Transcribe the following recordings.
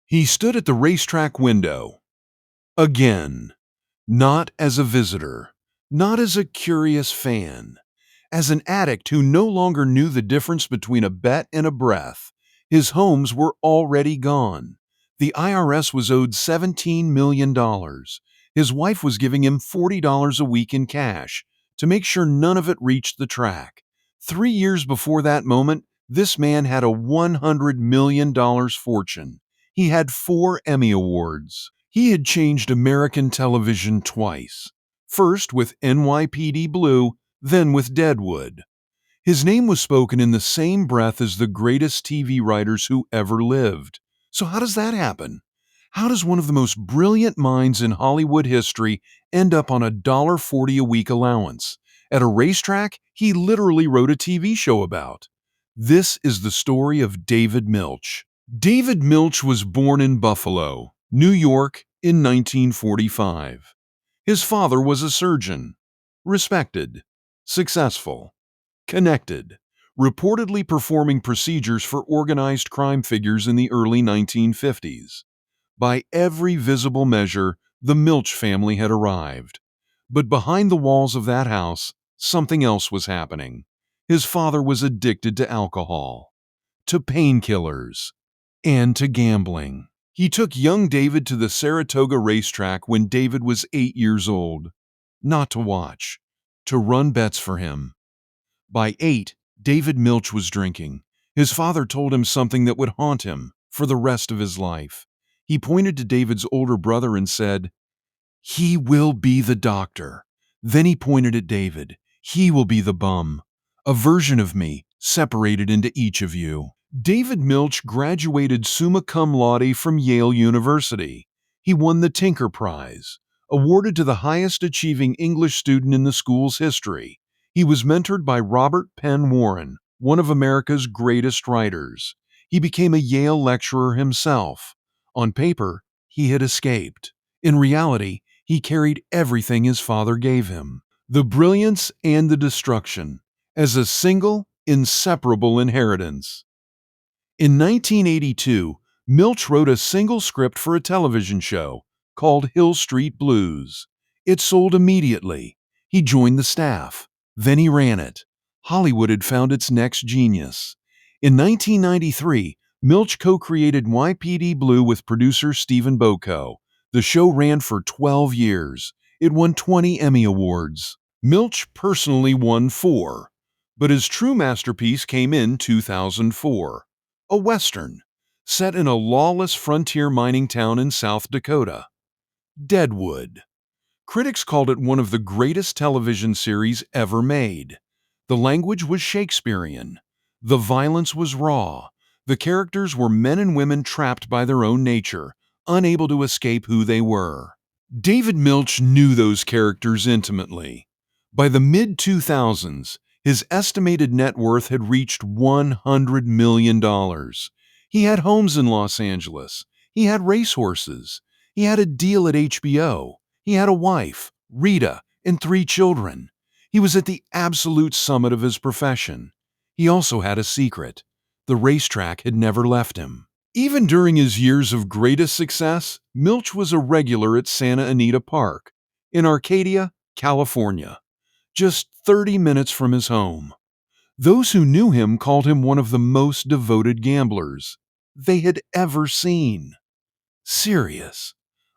He stood at the racetrack window. Again. Not as a visitor. Not as a curious fan. As an addict who no longer knew the difference between a bet and a breath. His homes were already gone. The IRS was owed $17 million. His wife was giving him $40 a week in cash to make sure none of it reached the track. 3 years before that moment, this man had a $100 million fortune. He had 4 Emmy Awards. He had changed American television twice. First with NYPD Blue, then with Deadwood. His name was spoken in the same breath as the greatest TV writers who ever lived. So how does that happen? How does one of the most brilliant minds in Hollywood history end up on a $1.40 a week allowance? At a racetrack he literally wrote a TV show about. This is the story of David Milch. David Milch was born in Buffalo, New York, in 1945. His father was a surgeon. Respected. Successful. Connected. Reportedly performing procedures for organized crime figures in the early 1950s. By every visible measure, the Milch family had arrived. But behind the walls of that house, something else was happening. His father was addicted to alcohol, to painkillers, and to gambling. He took young David to the Saratoga racetrack when David was 8 years old. Not to watch, to run bets for him. By 8, David Milch was drinking. His father told him something that would haunt him for the rest of his life. He pointed to David's older brother and said, "He will be the doctor." Then he pointed at David. "He will be the bum. A version of me, separated into each of you." David Milch graduated summa cum laude from Yale University. He won the Tinker Prize, awarded to the highest achieving English student in the school's history. He was mentored by Robert Penn Warren, one of America's greatest writers. He became a Yale lecturer himself. On paper, he had escaped. In reality, he carried everything his father gave him, the brilliance and the destruction, as a single, inseparable inheritance. In 1982, Milch wrote a single script for a television show called Hill Street Blues. It sold immediately. He joined the staff. Then he ran it. Hollywood had found its next genius. In 1993, Milch co-created YPD Blue with producer Stephen Boko. The show ran for 12 years. It won 20 Emmy Awards. Milch personally won 4, but his true masterpiece came in 2004. A Western, set in a lawless frontier mining town in South Dakota. Deadwood. Critics called it one of the greatest television series ever made. The language was Shakespearean. The violence was raw. The characters were men and women trapped by their own nature, unable to escape who they were. David Milch knew those characters intimately. By the mid-2000s, his estimated net worth had reached $100 million. He had homes in Los Angeles. He had racehorses. He had a deal at HBO. He had a wife, Rita, and 3 children. He was at the absolute summit of his profession. He also had a secret. The racetrack had never left him. Even during his years of greatest success, Milch was a regular at Santa Anita Park, in Arcadia, California, just 30 minutes from his home. Those who knew him called him one of the most devoted gamblers they had ever seen. Serious,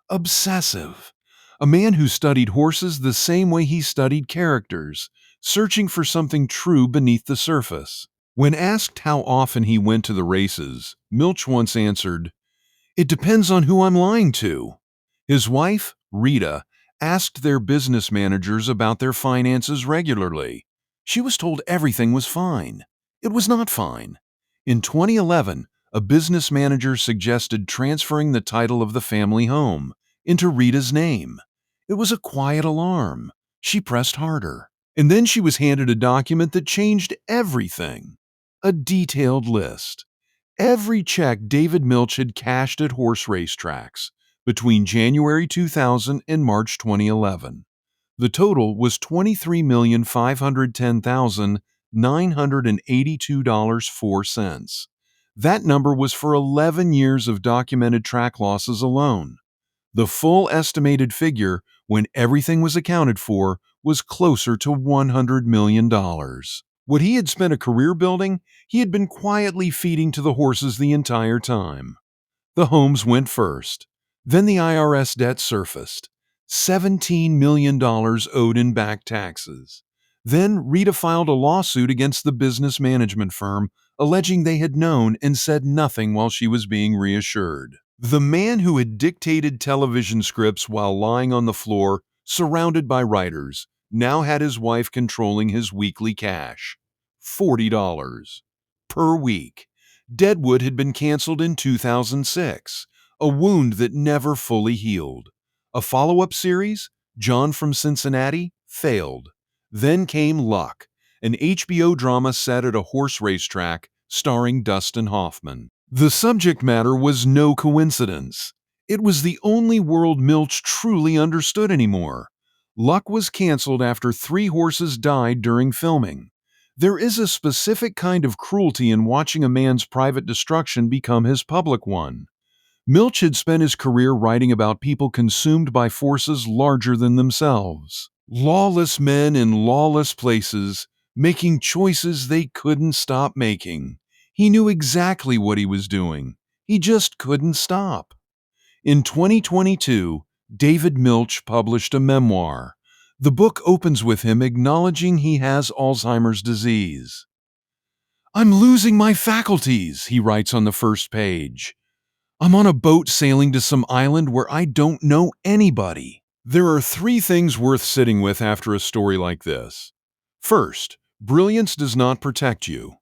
obsessive, a man who studied horses the same way he studied characters, searching for something true beneath the surface. When asked how often he went to the races, Milch once answered, "It depends on who I'm lying to." His wife, Rita, asked their business managers about their finances regularly. She was told everything was fine. It was not fine. In 2011, a business manager suggested transferring the title of the family home into Rita's name. It was a quiet alarm. She pressed harder. And then she was handed a document that changed everything. A detailed list. Every check David Milch had cashed at horse racetracks between January 2000 and March 2011. The total was $23,510,982.04. That number was for 11 years of documented track losses alone. The full estimated figure, when everything was accounted for, was closer to $100 million. What he had spent a career building, he had been quietly feeding to the horses the entire time. The homes went first. Then the IRS debt surfaced. $17 million owed in back taxes. Then Rita filed a lawsuit against the business management firm, alleging they had known and said nothing while she was being reassured. The man who had dictated television scripts while lying on the floor, surrounded by writers, now had his wife controlling his weekly cash. $40 per week. Deadwood had been canceled in 2006, a wound that never fully healed. A follow-up series, John from Cincinnati, failed. Then came Luck, an HBO drama set at a horse racetrack starring Dustin Hoffman. The subject matter was no coincidence. It was the only world Milch truly understood anymore. Luck was canceled after 3 horses died during filming. There is a specific kind of cruelty in watching a man's private destruction become his public one. Milch had spent his career writing about people consumed by forces larger than themselves. Lawless men in lawless places, making choices they couldn't stop making. He knew exactly what he was doing. He just couldn't stop. In 2022, David Milch published a memoir. The book opens with him acknowledging he has Alzheimer's disease. "I'm losing my faculties," he writes on the first page. "I'm on a boat sailing to some island where I don't know anybody." There are 3 things worth sitting with after a story like this. First, brilliance does not protect you.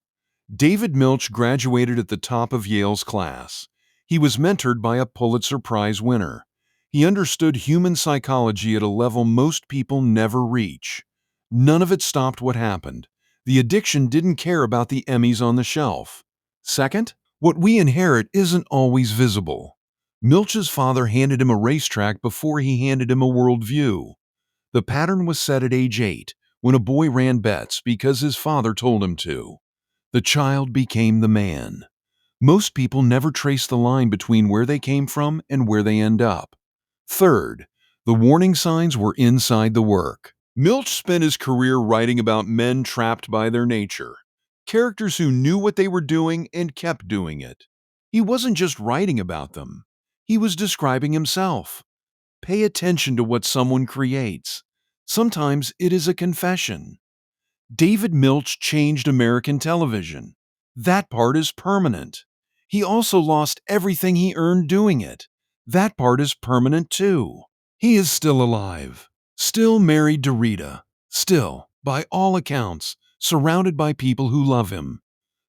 David Milch graduated at the top of Yale's class. He was mentored by a Pulitzer Prize winner. He understood human psychology at a level most people never reach. None of it stopped what happened. The addiction didn't care about the Emmys on the shelf. Second, what we inherit isn't always visible. Milch's father handed him a racetrack before he handed him a worldview. The pattern was set at age 8, when a boy ran bets because his father told him to. The child became the man. Most people never trace the line between where they came from and where they end up. Third, the warning signs were inside the work. Milch spent his career writing about men trapped by their nature, characters who knew what they were doing and kept doing it. He wasn't just writing about them. He was describing himself. Pay attention to what someone creates. Sometimes it is a confession. David Milch changed American television. That part is permanent. He also lost everything he earned doing it. That part is permanent too. He is still alive, still married to Rita, still, by all accounts, surrounded by people who love him.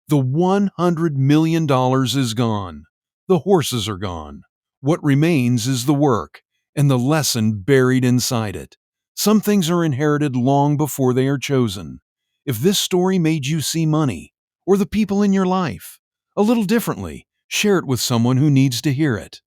The $100 million is gone. The horses are gone. What remains is the work, and the lesson buried inside it. Some things are inherited long before they are chosen. If this story made you see money, or the people in your life, a little differently, share it with someone who needs to hear it.